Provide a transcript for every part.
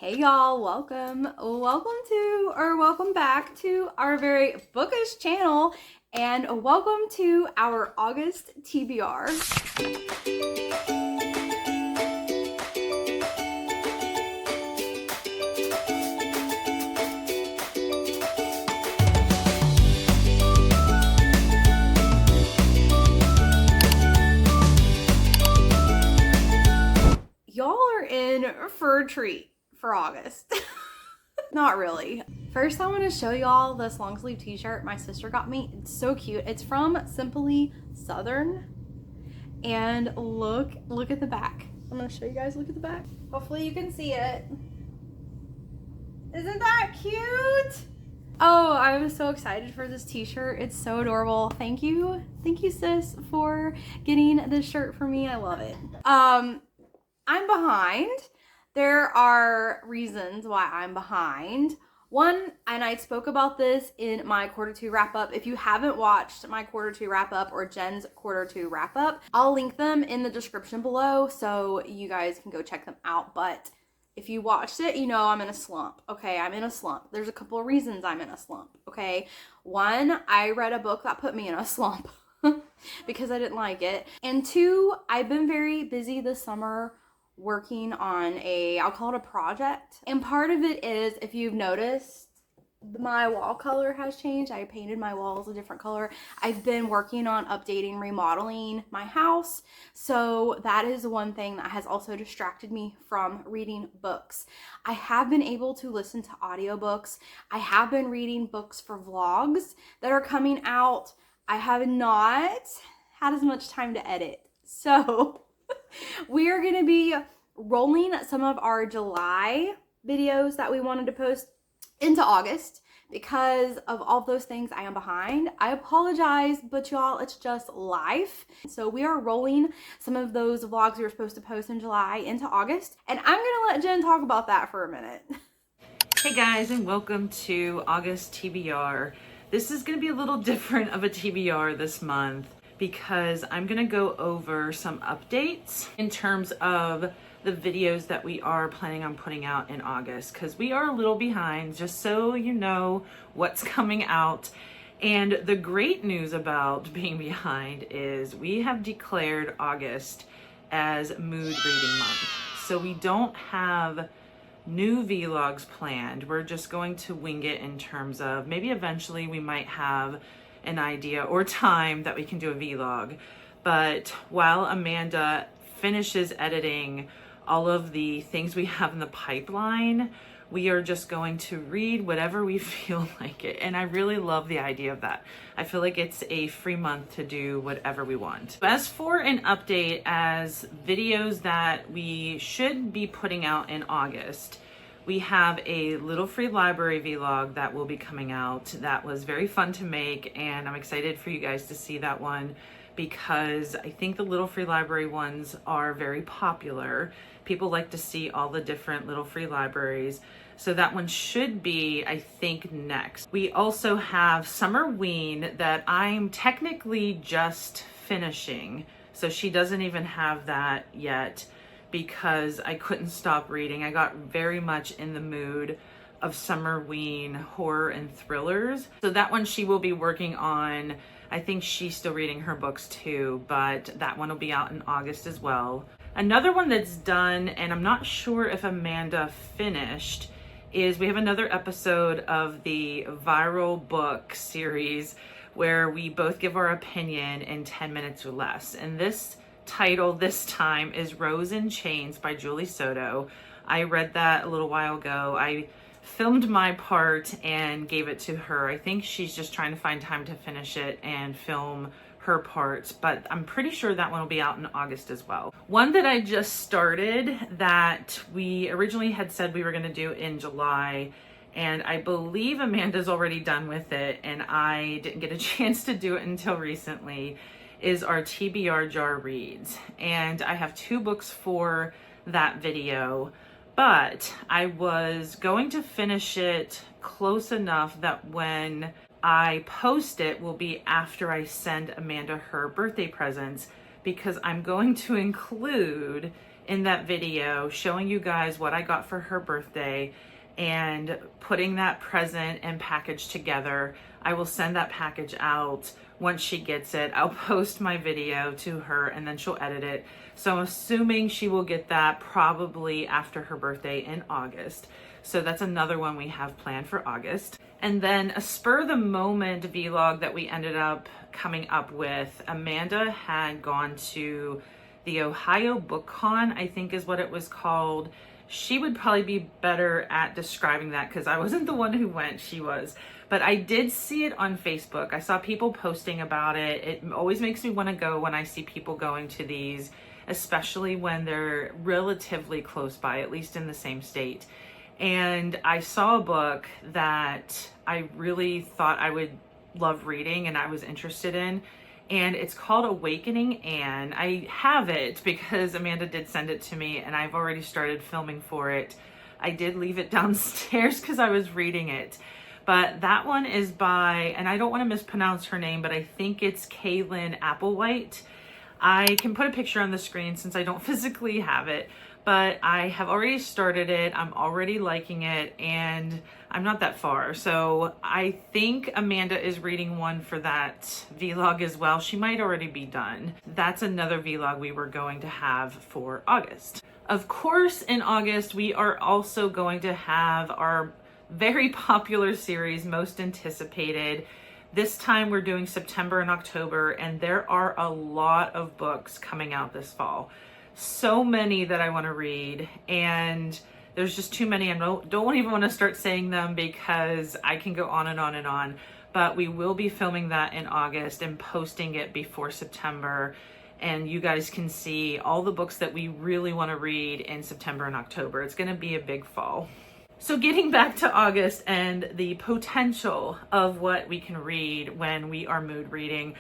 Hey y'all, welcome back to our very bookish channel, and welcome to our August TBR. Y'all are in for a treat for August. Not really. First, I want to show y'all this long sleeve t-shirt my sister got me. It's so cute. It's from Simply Southern, and look at the back. I'm gonna show you guys. Look at the back. Hopefully you can see it. Isn't that cute? Oh, I was so excited for this t-shirt. It's so adorable. Thank you sis for getting this shirt for me. I love it. I'm behind. There are reasons why I'm behind. One, and I spoke about this in my quarter two wrap up. If you haven't watched my quarter two wrap up or Jen's quarter two wrap up, I'll link them in the description below so you guys can go check them out. But if you watched it, you know I'm in a slump. Okay, I'm in a slump. There's a couple of reasons I'm in a slump. Okay, one, I read a book that put me in a slump because I didn't like it. And two, I've been very busy this summer working on I'll call it a project. And part of it is, if you've noticed, my wall color has changed. I painted my walls a different color. I've been working on updating, remodeling my house. So that is one thing that has also distracted me from reading books. I have been able to listen to audiobooks. I have been reading books for vlogs that are coming out. I have not had as much time to edit. So we are going to be rolling some of our July videos that we wanted to post into August because of all of those things. I am behind. I apologize, but y'all, it's just life. So we are rolling some of those vlogs we were supposed to post in July into August, and I'm going to let Jen talk about that for a minute. Hey guys, and welcome to August TBR. This is going to be a little different of a TBR this month, because I'm gonna go over some updates in terms of the videos that we are planning on putting out in August, because we are a little behind, just so you know what's coming out. And the great news about being behind is we have declared August as Mood Reading Month. So we don't have new vlogs planned. We're just going to wing it in terms of maybe eventually we might have an idea or time that we can do a vlog. But while Amanda finishes editing all of the things we have in the pipeline, we are just going to read whatever we feel like it. And I really love the idea of that. I feel like it's a free month to do whatever we want. As for an update as videos that we should be putting out in August, we have a Little Free Library vlog that will be coming out. That was very fun to make, and I'm excited for you guys to see that one because I think the Little Free Library ones are very popular. People like to see all the different Little Free Libraries. So that one should be, I think, next. We also have Summer Ween that I'm technically just finishing. So she doesn't even have that yet, because I couldn't stop reading. I got very much in the mood of Summer Ween horror and thrillers. So that one she will be working on. I think she's still reading her books too, but that one will be out in August as well. Another one that's done, and I'm not sure if Amanda finished, is we have another episode of the viral book series where we both give our opinion in 10 minutes or less. And this title this time is Rose in Chains by Julie Soto. I read that a little while ago. I filmed my part and gave it to her. I think she's just trying to find time to finish it and film her parts, but I'm pretty sure that one will be out in August as well. One that I just started that we originally had said we were going to do in July, and I believe Amanda's already done with it, and I didn't get a chance to do it until recently, is our TBR reads. And I have 2 books for that video, but I was going to finish it close enough that when I post it will be after I send Amanda her birthday presents, because I'm going to include in that video showing you guys what I got for her birthday and putting that present and package together. I will send that package out once she gets it. I'll post my video to her and then she'll edit it. So I'm assuming she will get that probably after her birthday in August. So that's another one we have planned for August. And then a spur of the moment vlog that we ended up coming up with, Amanda had gone to the Ohio Book Con, I think is what it was called. She would probably be better at describing that because I wasn't the one who went, she was. But I did see it on Facebook. I saw people posting about it. It always makes me want to go when I see people going to these, especially when they're relatively close by, at least in the same state. And I saw a book that I really thought I would love reading and I was interested in. And it's called Awakening Anne. I have it because Amanda did send it to me and I've already started filming for it. I did leave it downstairs because I was reading it. But that one is by, and I don't want to mispronounce her name, but I think it's Kaylin Applewhite. I can put a picture on the screen since I don't physically have it, but I have already started it. I'm already liking it and I'm not that far. So I think Amanda is reading one for that vlog as well. She might already be done. That's another vlog we were going to have for August. Of course, in August, we are also going to have our very popular series, Most Anticipated. This time we're doing September and October, and there are a lot of books coming out this fall. So many that I want to read, and there's just too many. I don't even want to start saying them because I can go on and on and on, but we will be filming that in August and posting it before September, and you guys can see all the books that we really want to read in September and October. It's going to be a big fall. So getting back to August and the potential of what we can read when we are mood reading,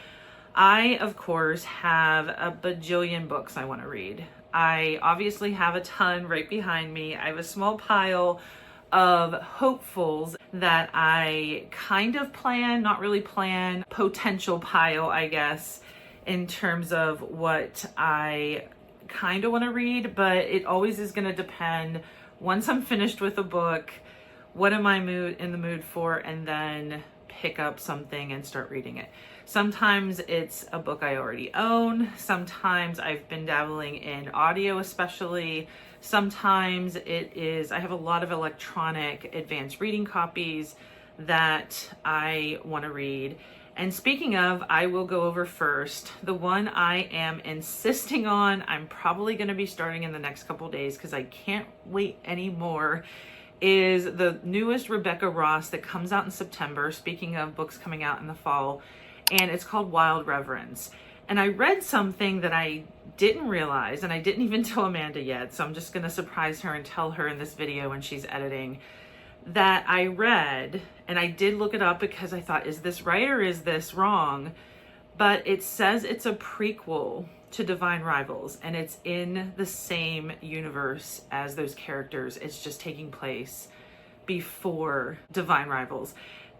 I, of course, have a bajillion books I want to read. I obviously have a ton right behind me. I have a small pile of hopefuls that I kind of plan, not really plan, potential pile, I guess, in terms of what I kind of want to read, but it always is going to depend. Once I'm finished with a book, what am I in the mood for, and then pick up something and start reading it. Sometimes it's a book I already own. Sometimes I've been dabbling in audio especially. Sometimes it is, I have a lot of electronic advanced reading copies that I want to read. And speaking of, I will go over first. The one I am insisting on, I'm probably going to be starting in the next couple days because I can't wait anymore, is the newest Rebecca Ross that comes out in September. Speaking of books coming out in the fall, and it's called Wild Reverence. And I read something that I didn't realize, and I didn't even tell Amanda yet, so I'm just going to surprise her and tell her in this video when she's editing, that I read, and I did look it up because I thought, is this right or is this wrong? But it says it's a prequel to Divine Rivals, and it's in the same universe as those characters. It's just taking place before Divine Rivals.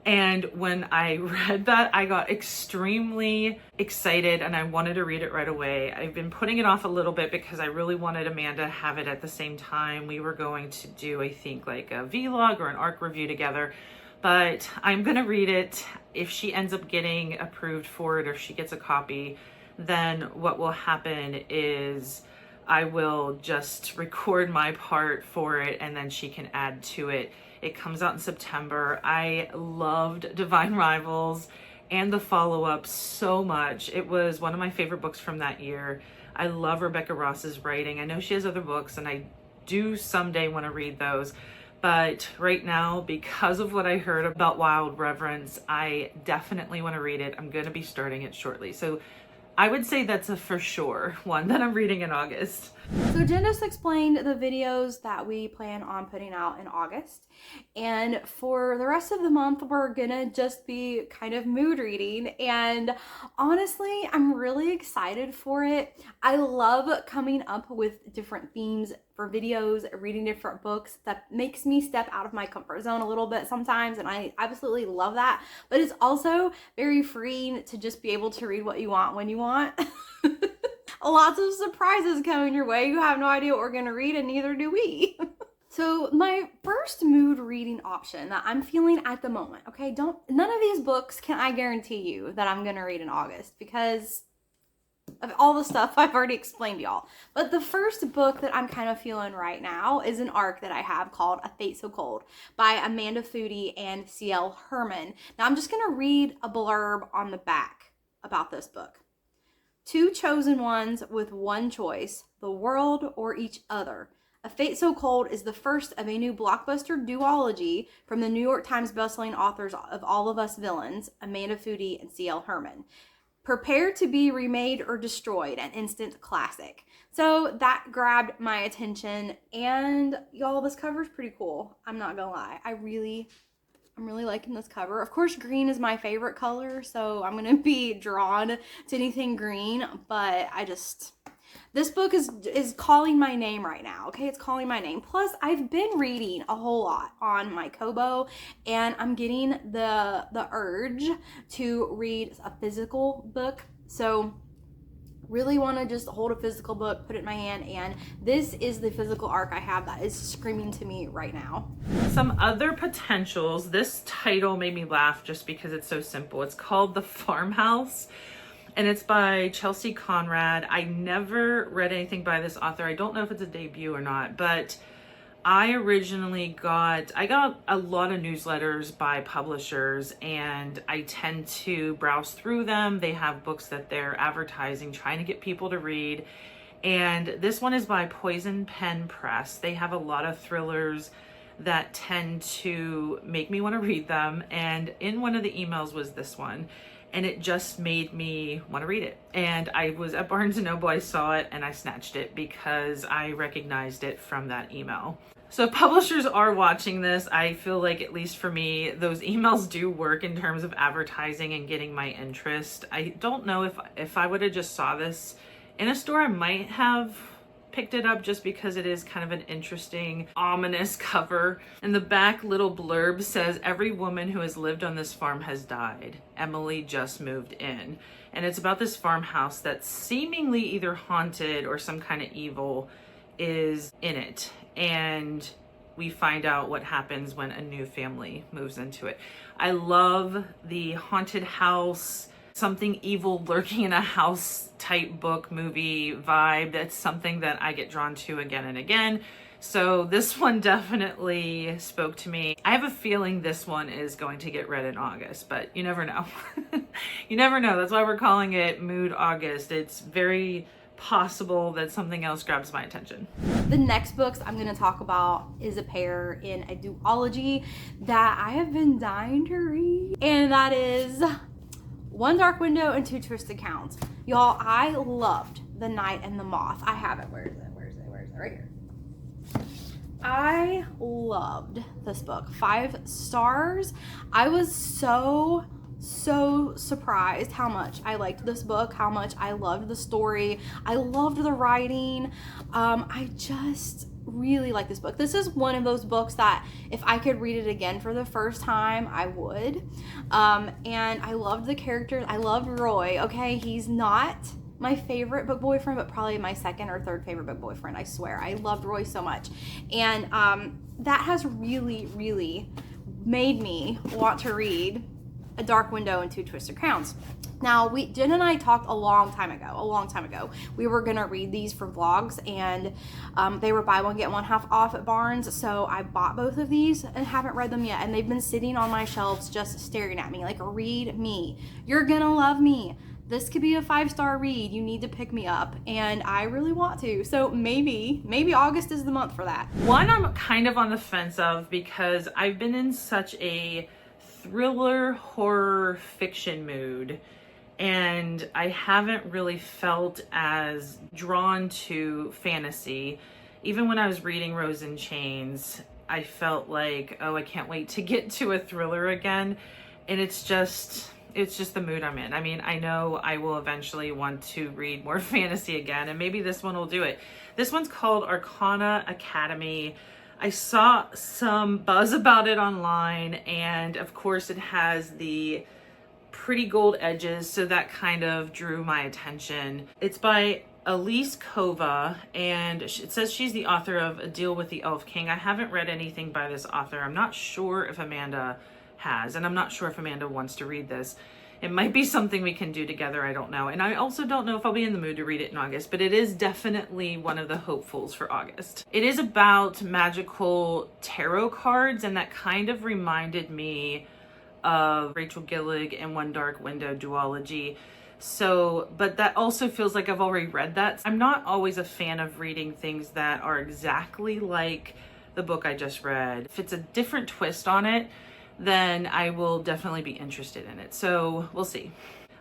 And when I read that, I got extremely excited and I wanted to read it right away. I've been putting it off a little bit because I really wanted Amanda to have it at the same time. We were going to do, I think, like a vlog or an ARC review together, but I'm going to read it. If she ends up getting approved for it or she gets a copy, then what will happen is I will just record my part for it and then she can add to it. It comes out in September. I loved Divine Rivals and the follow-up so much. It was one of my favorite books from that year. I love Rebecca Ross's writing. I know she has other books and I do someday want to read those. But right now, because of what I heard about Wild Reverence, I definitely want to read it. I'm going to be starting it shortly. So I would say that's a for sure one that I'm reading in August. So Jen just explained the videos that we plan on putting out in August. And for the rest of the month, we're gonna just be kind of mood reading. And honestly, I'm really excited for it. I love coming up with different themes for videos, reading different books. That makes me step out of my comfort zone a little bit sometimes, and I absolutely love that. But it's also very freeing to just be able to read what you want when you want. Lots of surprises coming your way. You have no idea what we're gonna read, and neither do we. So my first mood reading option that I'm feeling at the moment, okay, none of these books can I guarantee you that I'm gonna read in August because of all the stuff I've already explained to y'all. But the first book that I'm kind of feeling right now is an arc that I have called A Fate So Cold by Amanda Foody and C.L. Herman. Now I'm just gonna read a blurb on the back about this book. Two chosen ones with one choice, the world or each other. A Fate So Cold is the first of a new blockbuster duology from the New York Times bestselling authors of All of Us Villains, Amanda Foody and C.L. Herman. Prepare to be remade or destroyed, an instant classic. So that grabbed my attention, and y'all, this cover is pretty cool. I'm not gonna lie. I'm really liking this cover. Of course, green is my favorite color, so I'm gonna be drawn to anything green, but this book is calling my name right now, okay? It's calling my name. Plus, I've been reading a whole lot on my Kobo, and I'm getting the urge to read a physical book. So really want to just hold a physical book, put it in my hand, and this is the physical arc I have that is screaming to me right now. Some other potentials. This title made me laugh just because it's so simple. It's called The Farmhouse, and it's by Chelsea Conrad. I never read anything by this author. I don't know if it's a debut or not, but I got a lot of newsletters by publishers, and I tend to browse through them. They have books that they're advertising, trying to get people to read. And this one is by Poison Pen Press. They have a lot of thrillers that tend to make me want to read them. And in one of the emails was this one, and it just made me want to read it. And I was at Barnes & Noble, I saw it, and I snatched it because I recognized it from that email. So if publishers are watching this, I feel like, at least for me, those emails do work in terms of advertising and getting my interest. I don't know if I would have just saw this in a store, I might have picked it up just because it is kind of an interesting, ominous cover. And the back little blurb says, "Every woman who has lived on this farm has died. Emily just moved in." And it's about this farmhouse that's seemingly either haunted or some kind of evil is in it. And we find out what happens when a new family moves into it. I love the haunted house, something evil lurking in a house type book, movie vibe. That's something that I get drawn to again and again. So this one definitely spoke to me. I have a feeling this one is going to get read in August, but you never know. You never know. That's why we're calling it Mood August. It's very possible that something else grabs my attention. The next books I'm going to talk about is a pair in a duology that I have been dying to read, and that is One Dark Window and Two Twisted Counts. Y'all, I loved The Night and the Moth. I have it. Where is it? Right here. I loved this book. 5 stars. I was so surprised how much I liked this book, how much I loved the story. I loved the writing. I just really like this book. This is one of those books that if I could read it again for the first time, I would. And I loved the characters. I loved Roy. Okay, he's not my favorite book boyfriend, but probably my second or third favorite book boyfriend. I swear, I loved Roy so much. And that has really made me want to read A Dark Window and Two Twisted Crowns. Now, Jen and I talked a long time ago. We were gonna read these for vlogs, and they were buy one get one half off at Barnes. So I bought both of these and haven't read them yet, and they've been sitting on my shelves just staring at me like, read me. You're gonna love me. This could be a 5-star read. You need to pick me up, and I really want to. So maybe August is the month for that. One I'm kind of on the fence of because I've been in such a thriller horror fiction mood, and I haven't really felt as drawn to fantasy. Even when I was reading Rose in Chains, I felt like, oh, I can't wait to get to a thriller again. And it's just the mood I'm in. I mean, I know I will eventually want to read more fantasy again, and maybe this one will do it. This one's called Arcana Academy. I saw some buzz about it online, and of course it has the pretty gold edges, so that kind of drew my attention. It's by Elise Kova, and it says she's the author of A Deal with the Elf King. I haven't read anything by this author. I'm not sure if Amanda has, and I'm not sure if Amanda wants to read this. It might be something we can do together, I don't know. And I also don't know if I'll be in the mood to read it in August, but it is definitely one of the hopefuls for August. It is about magical tarot cards, and that kind of reminded me of Rachel Gillig and One Dark Window duology. So, but that also feels like I've already read that. I'm not always a fan of reading things that are exactly like the book I just read. If it's a different twist on it, then I will definitely be interested in it. So we'll see.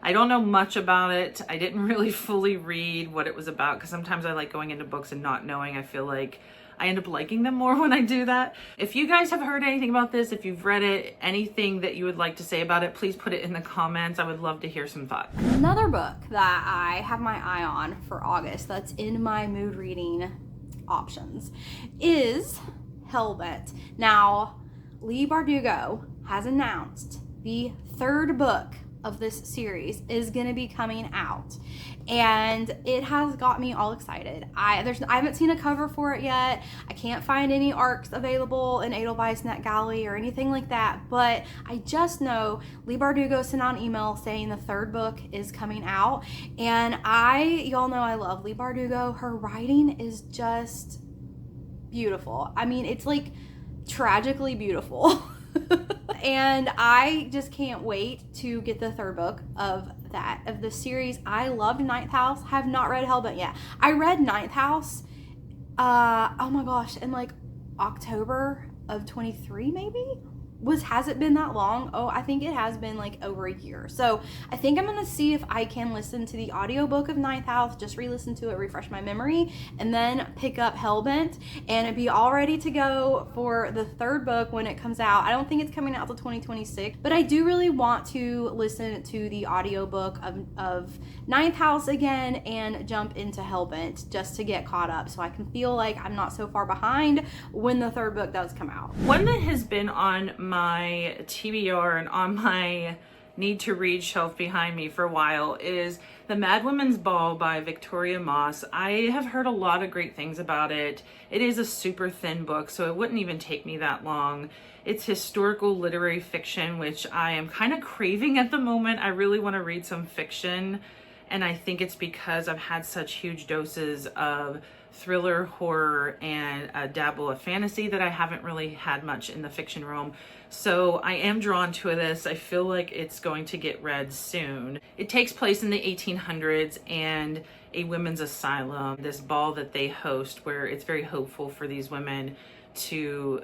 I don't know much about it. I didn't really fully read what it was about because sometimes I like going into books and not knowing. I feel like I end up liking them more when I do that. If you guys have heard anything about this, if you've read it, anything that you would like to say about it, please put it in the comments. I would love to hear some thoughts. Another book that I have my eye on for August that's in my mood reading options is Hellbent. Now, Leigh Bardugo has announced the third book of this series is going to be coming out, and it has got me all excited. I haven't seen a cover for it yet. I can't find any arcs available in Edelweiss NetGalley or anything like that, but I just know Leigh Bardugo sent out an email saying the third book is coming out, and y'all know I love Leigh Bardugo. Her writing is just beautiful. I mean, it's like tragically beautiful. And I just can't wait to get the third book of the series. I loved Ninth House. Have not read Hellbent yet. I read Ninth House, oh my gosh, in like October of 23 maybe? Has it been that long? Oh, I think it has been like over a year. So I think I'm gonna see if I can listen to the audiobook of Ninth House, just re-listen to it, refresh my memory, and then pick up Hellbent and be all ready to go for the third book when it comes out. I don't think it's coming out till 2026, but I do really want to listen to the audiobook of Ninth House again and jump into Hellbent just to get caught up so I can feel like I'm not so far behind when the third book does come out. One that has been on my TBR and on my need to read shelf behind me for a while is The Mad Women's Ball by Victoria Moss. I have heard a lot of great things about it. It is a super thin book, so it wouldn't even take me that long. It's historical literary fiction, which I am kind of craving at the moment. I really want to read some fiction, and I think it's because I've had such huge doses of thriller, horror, and a dabble of fantasy that I haven't really had much in the fiction realm. So I am drawn to this. I feel like it's going to get read soon. It takes place in the 1800s and a women's asylum, this ball that they host where it's very hopeful for these women to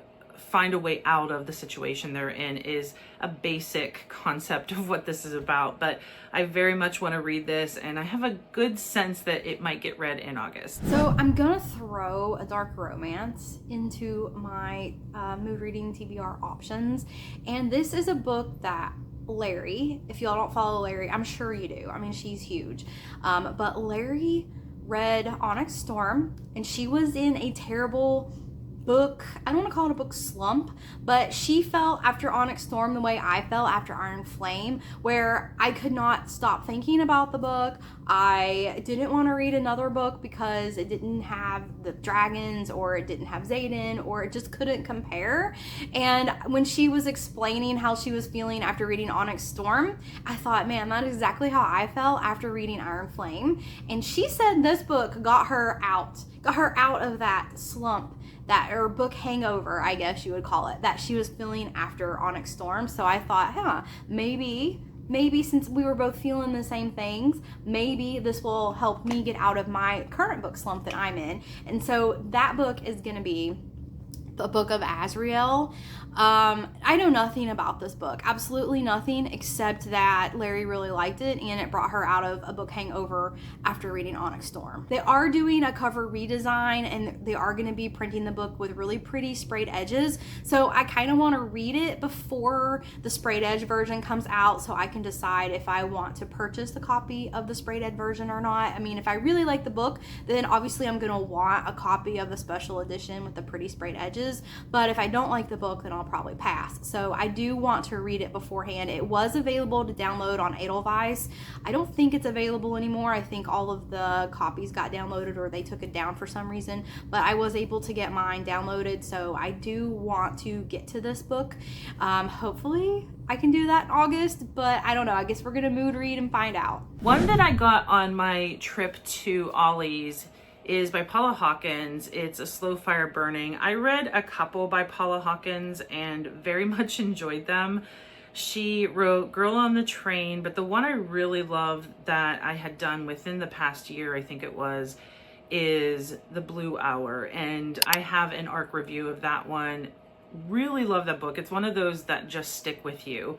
find a way out of the situation they're in is a basic concept of what this is about. But I very much want to read this, and I have a good sense that it might get read in August. So I'm gonna throw a dark romance into my mood reading TBR options, and this is a book that Larry, if y'all don't follow Larry, I'm sure you do. I mean, she's huge. But Larry read Onyx Storm, and she was in a terrible book, I don't want to call it a book slump, but she felt after Onyx Storm the way I felt after Iron Flame, where I could not stop thinking about the book. I didn't want to read another book because it didn't have the dragons, or it didn't have Xaden, or it just couldn't compare. And when she was explaining how she was feeling after reading Onyx Storm, I thought, man, that is exactly how I felt after reading Iron Flame. And she said this book got her out of that slump, or book hangover, I guess you would call it, that she was feeling after Onyx Storm. So I thought, maybe since we were both feeling the same things, maybe this will help me get out of my current book slump that I'm in. And so that book is going to be the Book of Azrael. I know nothing about this book, absolutely nothing, except that Larry really liked it and it brought her out of a book hangover after reading Onyx Storm. They are doing a cover redesign, and they are going to be printing the book with really pretty sprayed edges. So I kind of want to read it before the sprayed edge version comes out so I can decide if I want to purchase the copy of the sprayed edge version or not. I mean, if I really like the book, then obviously I'm going to want a copy of the special edition with the pretty sprayed edges. pages, but if I don't like the book, then I'll probably pass. So I do want to read it beforehand. It was available to download on Edelweiss. I don't think it's available anymore. I think all of the copies got downloaded or they took it down for some reason, but I was able to get mine downloaded. So I do want to get to this book. Hopefully I can do that in August, but I don't know. I guess we're gonna mood read and find out. One that I got on my trip to Ollie's is by Paula Hawkins. It's A Slow Fire Burning. I read a couple by Paula Hawkins and very much enjoyed them. She wrote Girl on the Train, but the one I really loved that I had done within the past year, I think it was, is The Blue Hour. And I have an ARC review of that one. Really love that book. It's one of those that just stick with you.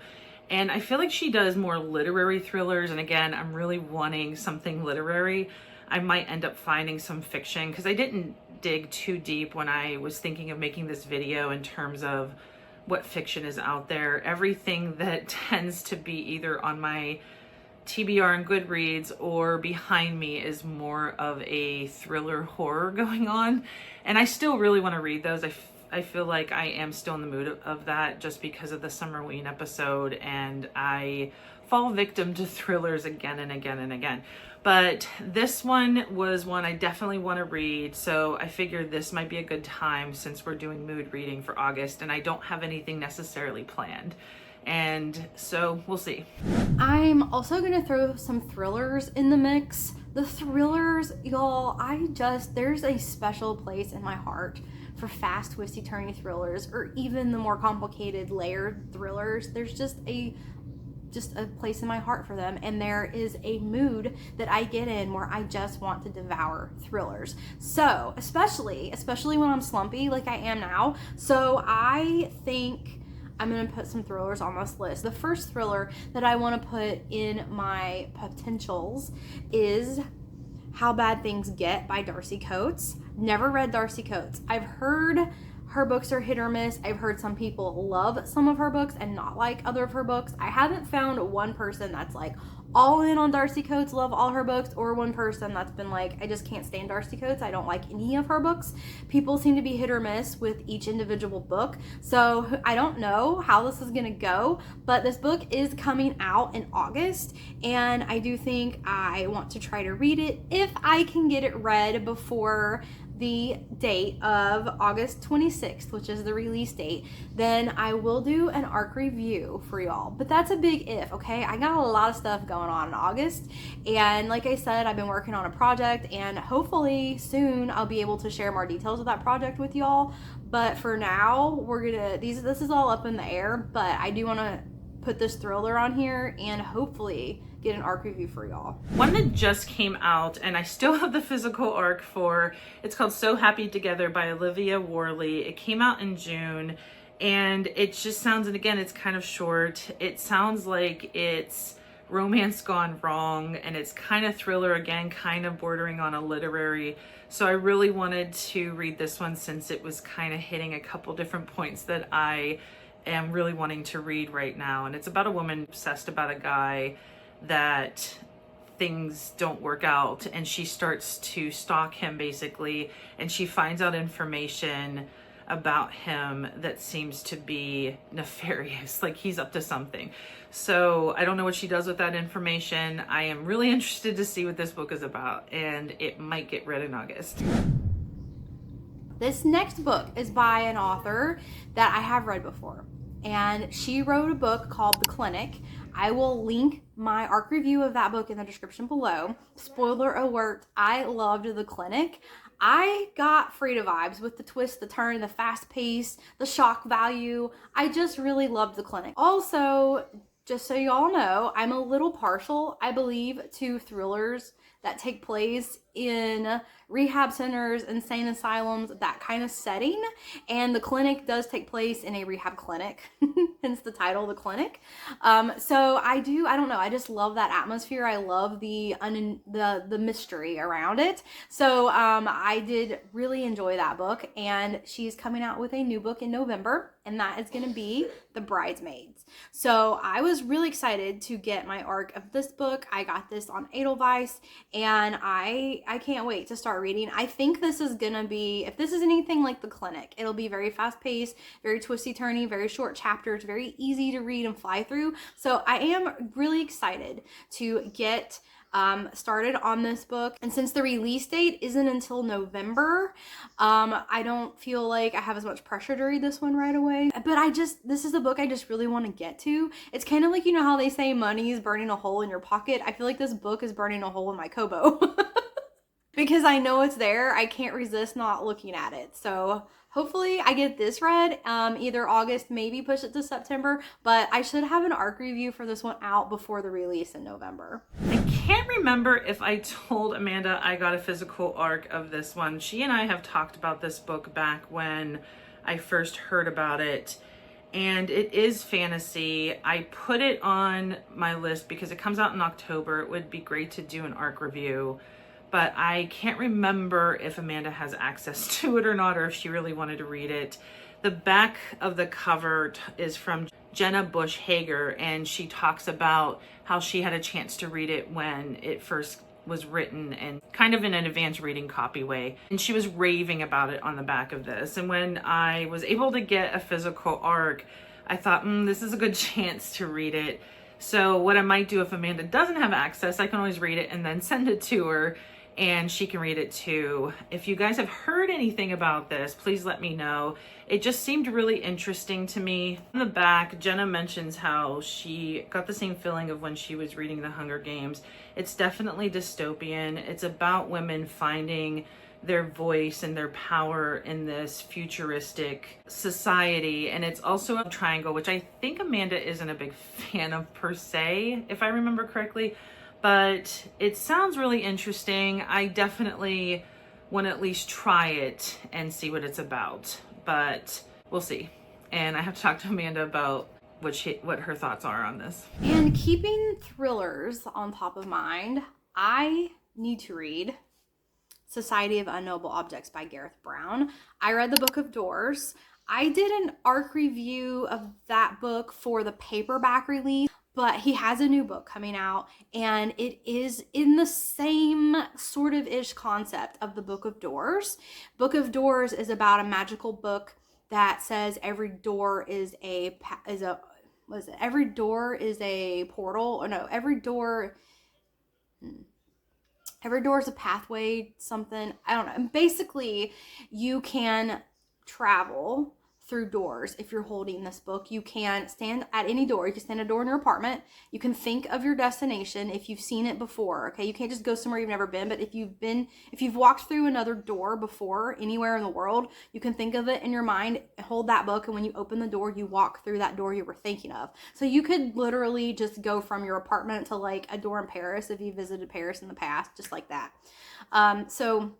And I feel like she does more literary thrillers. And again, I'm really wanting something literary. I might end up finding some fiction because I didn't dig too deep when I was thinking of making this video in terms of what fiction is out there. Everything that tends to be either on my TBR and Goodreads or behind me is more of a thriller horror going on. And I still really want to read those. I feel like I am still in the mood of that just because of the Summerween episode, and I fall victim to thrillers again and again and again. But this one was one I definitely want to read, so I figured this might be a good time since we're doing mood reading for August and I don't have anything necessarily planned. And so we'll see. I'm also gonna throw some thrillers in the mix. The thrillers, y'all, there's a special place in my heart for fast, twisty, turny thrillers, or even the more complicated layered thrillers. There's just a place in my heart for them, and there is a mood that I get in where I just want to devour thrillers. So especially when I'm slumpy like I am now. So I think I'm gonna put some thrillers on this list. The first thriller that I want to put in my potentials is How Bad Things Get by Darcy Coates. Never read Darcy Coates. I've heard her books are hit or miss. I've heard some people love some of her books and not like other of her books. I haven't found one person that's like all in on Darcy Coates, love all her books, or one person that's been like, I just can't stand Darcy Coates, I don't like any of her books. People seem to be hit or miss with each individual book. So I don't know how this is gonna go, but this book is coming out in August, and I do think I want to try to read it if I can get it read before the date of August 26th, which is the release date. Then I will do an ARC review for y'all, but that's a big if. Okay, I got a lot of stuff going on in August, and like I said, I've been working on a project, and hopefully soon I'll be able to share more details of that project with y'all. But for now, this is all up in the air, but I do want to put this thriller on here and hopefully get an ARC review for y'all. One that just came out and I still have the physical ARC for, it's called So Happy Together by Olivia Worley. It came out in June, and it just sounds, and again, it's kind of short. It sounds like it's romance gone wrong, and it's kind of thriller again, kind of bordering on a literary. So I really wanted to read this one since it was kind of hitting a couple different points that I am really wanting to read right now. And it's about a woman obsessed about a guy that things don't work out, and she starts to stalk him basically, and she finds out information about him that seems to be nefarious, like he's up to something. So I don't know what she does with that information. I am really interested to see what this book is about, and it might get read in August. This next book is by an author that I have read before, and she wrote a book called The Clinic. I will link my ARC review of that book in the description below. Spoiler alert, I loved The Clinic. I got Frida vibes with the twist, the turn, the fast pace, the shock value. I just really loved The Clinic. Also, just so y'all know, I'm a little partial, I believe, to thrillers that take place in rehab centers, insane asylums, that kind of setting. And The Clinic does take place in a rehab clinic, hence the title, The Clinic. So I don't know, I just love that atmosphere. I love the mystery around it. So I did really enjoy that book, and she's coming out with a new book in November, and that is going to be The Bridesmaids. So I was really excited to get my ARC of this book. I got this on Edelweiss, and I I can't wait to start reading. I think this is gonna be, if this is anything like The Clinic, it'll be very fast paced, very twisty turny, very short chapters, very easy to read and fly through. So I am really excited to get started on this book. And since the release date isn't until November, I don't feel like I have as much pressure to read this one right away. But this is a book I just really want to get to. It's kind of like, you know how they say money is burning a hole in your pocket? I feel like this book is burning a hole in my Kobo. Because I know it's there. I can't resist not looking at it. So hopefully I get this read either August, maybe push it to September, but I should have an ARC review for this one out before the release in November. I can't remember if I told Amanda I got a physical ARC of this one. She and I have talked about this book back when I first heard about it, and it is fantasy. I put it on my list because it comes out in October. It would be great to do an ARC review, but I can't remember if Amanda has access to it or not, or if she really wanted to read it. The back of the cover is from Jenna Bush Hager, and she talks about how she had a chance to read it when it first was written and kind of in an advanced reading copy way. And she was raving about it on the back of this. And when I was able to get a physical ARC, I thought, this is a good chance to read it. So what I might do if Amanda doesn't have access, I can always read it and then send it to her, and she can read it too. If you guys have heard anything about this, please let me know. It just seemed really interesting to me. In the back, Jenna mentions how she got the same feeling of when she was reading The Hunger Games. It's definitely dystopian. It's about women finding their voice and their power in this futuristic society. And it's also a triangle, which I think Amanda isn't a big fan of per se, if I remember correctly. But it sounds really interesting. I definitely want to at least try it and see what it's about, but we'll see. And I have to talk to Amanda about what her thoughts are on this. And keeping thrillers on top of mind, I need to read Society of Unknowable Objects by Gareth Brown. I read the Book of Doors. I did an ARC review of that book for the paperback release, but he has a new book coming out, and it is in the same sort of ish concept of the Book of Doors. Book of Doors is about a magical book that says every door is a portal, or no, every door is a pathway, something, I don't know. And basically, you can travel through doors. If you're holding this book, you can stand at any door. You can stand at a door in your apartment. You can think of your destination if you've seen it before. Okay, you can't just go somewhere you've never been, but if you've walked through another door before anywhere in the world, you can think of it in your mind, hold that book, and when you open the door, you walk through that door you were thinking of. So you could literally just go from your apartment to like a door in Paris if you visited Paris in the past, just like that. So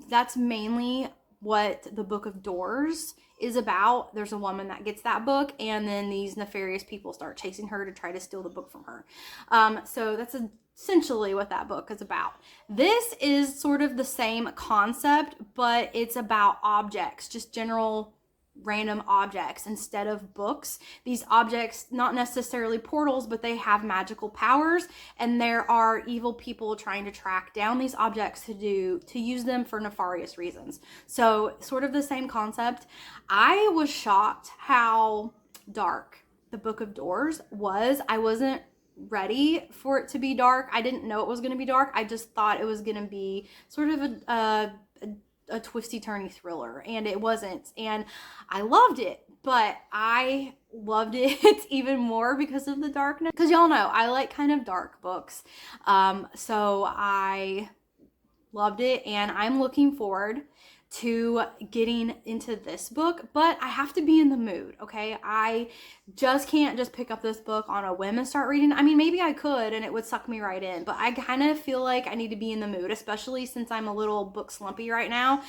that's mainly what the Book of Doors is about. There's a woman that gets that book, and then these nefarious people start chasing her to try to steal the book from her. So that's essentially what that book is about. This is sort of the same concept, but it's about objects, just general random objects instead of books. These objects, not necessarily portals, but they have magical powers, and there are evil people trying to track down these objects to use them for nefarious reasons. So sort of the same concept. I was shocked how dark the Book of Doors was. I wasn't ready for it to be dark. I didn't know it was going to be dark. I just thought it was going to be sort of a twisty turny thriller, and it wasn't. And I loved it, but I loved it even more because of the darkness, because y'all know I like kind of dark books. So I loved it, and I'm looking forward to getting into this book, but I have to be in the mood, okay? I just can't just pick up this book on a whim and start reading. I mean, maybe I could and it would suck me right in, but I kind of feel like I need to be in the mood, especially since I'm a little book slumpy right now.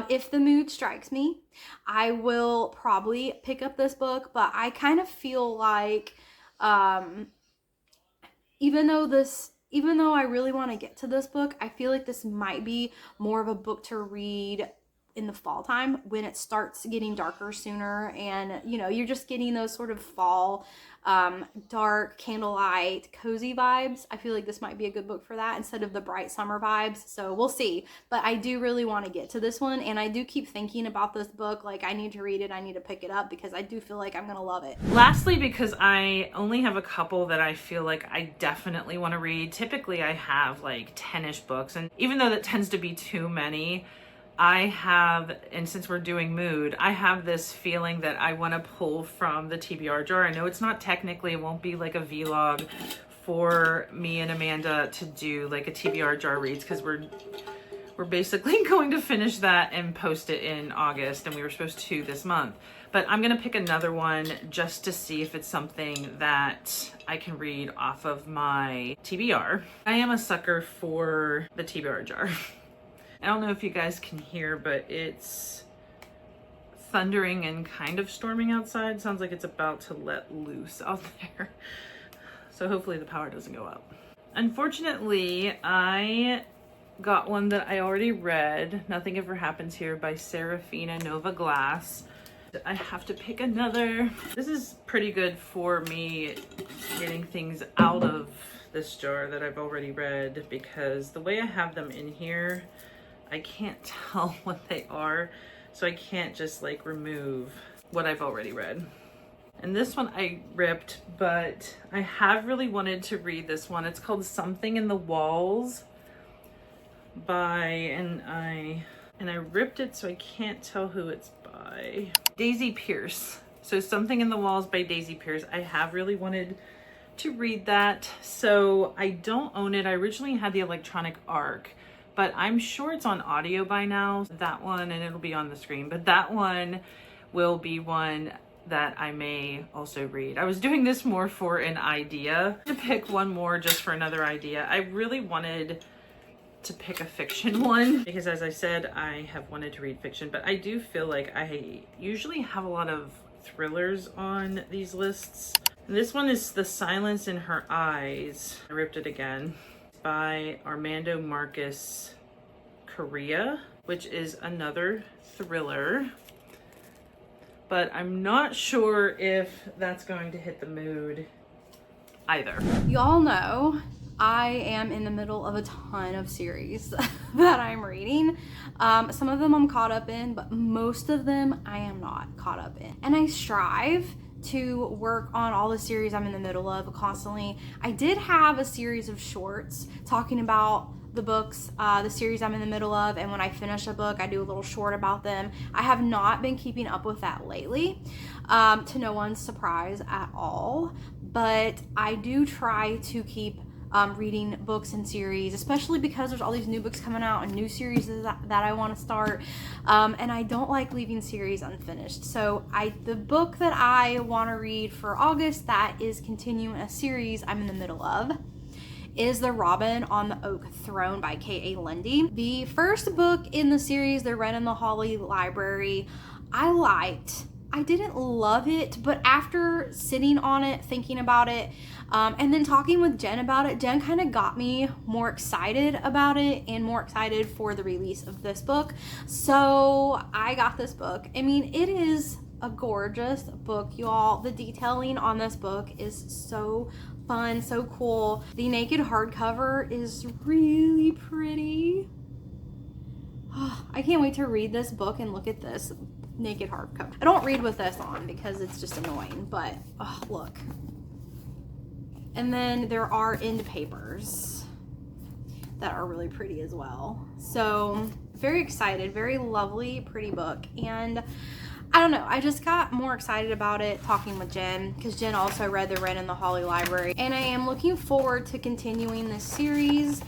If the mood strikes me, I will probably pick up this book, but I kind of feel like even though I really want to get to this book, I feel like this might be more of a book to read in the fall time when it starts getting darker sooner, and you know, you're just getting those sort of fall dark candlelight cozy vibes. I feel like this might be a good book for that instead of the bright summer vibes. So we'll see, but I do really want to get to this one, and I do keep thinking about this book, like I need to read it, I need to pick it up, because I do feel like I'm gonna love it. Lastly, because I only have a couple that I feel like I definitely want to read. Typically I have like 10-ish books, and even though that tends to be too many, I have, and since we're doing mood, I have this feeling that I want to pull from the TBR jar. I know it's not technically, it won't be like a vlog for me and Amanda to do like a TBR jar reads, because we're basically going to finish that and post it in August, and we were supposed to this month. But I'm gonna pick another one just to see if it's something that I can read off of my TBR. I am a sucker for the TBR jar. I don't know if you guys can hear, but it's thundering and kind of storming outside. Sounds like it's about to let loose out there. So hopefully the power doesn't go out. Unfortunately, I got one that I already read, Nothing Ever Happens Here by Serafina Nova Glass. I have to pick another. This is pretty good for me getting things out of this jar that I've already read, because the way I have them in here, I can't tell what they are, so I can't just like remove what I've already read. And this one I ripped, but I have really wanted to read this one. It's called Something in the Walls by, and I ripped it so I can't tell who it's by. Daisy Pierce. So Something in the Walls by Daisy Pierce. I have really wanted to read that, so I don't own it. I originally had the electronic ARC, but I'm sure it's on audio by now. That one, and it'll be on the screen, but that one will be one that I may also read. I was doing this more for an idea, to pick one more just for another idea. I really wanted to pick a fiction one, because as I said, I have wanted to read fiction, but I do feel like I usually have a lot of thrillers on these lists. And this one is The Silence in Her Eyes. I ripped it again. By Armando Marcus Correa, which is another thriller, but I'm not sure if that's going to hit the mood either. Y'all know I am in the middle of a ton of series that I'm reading. Some of them I'm caught up in, but most of them I am not caught up in. And I strive to work on all the series I'm in the middle of constantly. I did have a series of shorts talking about the books, the series I'm in the middle of, and when I finish a book, I do a little short about them. I have not been keeping up with that lately, to no one's surprise at all, but I do try to keep reading books and series, especially because there's all these new books coming out and new series that I want to start, and I don't like leaving series unfinished. So the book that I want to read for August that is continuing a series I'm in the middle of is The Robin on the Oak Throne by K.A. Lundy. The first book in the series, The Wren in the Holly Library, I liked. I didn't love it, but after sitting on it, thinking about it, and then talking with Jen about it, Jen kind of got me more excited about it and more excited for the release of this book. So I got this book. I mean, it is a gorgeous book, y'all. The detailing on this book is so fun, so cool. The naked hardcover is really pretty. Oh, I can't wait to read this book and look at this naked hardcover. I don't read with this on because it's just annoying, but oh, look. And then there are end papers that are really pretty as well. So very excited, very lovely, pretty book. And I don't know, I just got more excited about it talking with Jen, because Jen also read The Wren in the Holly Library, and I am looking forward to continuing this series.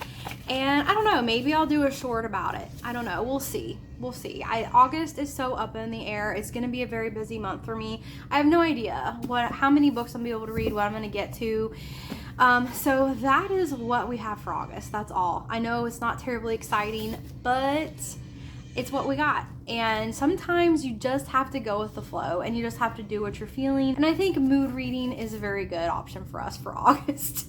And I don't know, maybe I'll do a short about it. I don't know, we'll see. We'll see. August is so up in the air. It's gonna be a very busy month for me. I have no idea how many books I'm gonna be able to read, what I'm gonna get to. So that is what we have for August. That's all. I know it's not terribly exciting, but it's what we got. And sometimes you just have to go with the flow, and you just have to do what you're feeling. And I think mood reading is a very good option for us for August.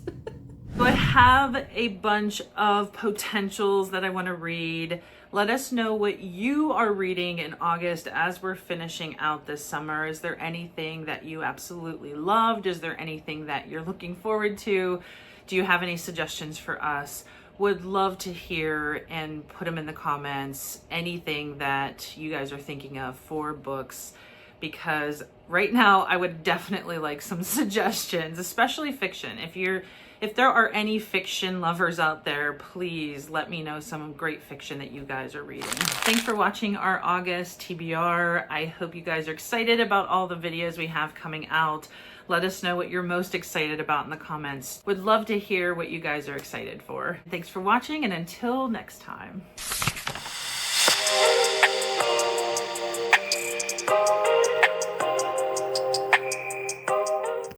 So I have a bunch of potentials that I want to read, Let us know what you are reading in August as we're finishing out this summer. Is there anything that you absolutely loved? Is there anything that you're looking forward to? Do you have any suggestions for us? Would love to hear and put them in the comments. Anything that you guys are thinking of for books, because right now I would definitely like some suggestions, especially fiction. If there are any fiction lovers out there, please let me know some great fiction that you guys are reading. Thanks for watching our August TBR. I hope you guys are excited about all the videos we have coming out. Let us know what you're most excited about in the comments. Would love to hear what you guys are excited for. Thanks for watching, and until next time.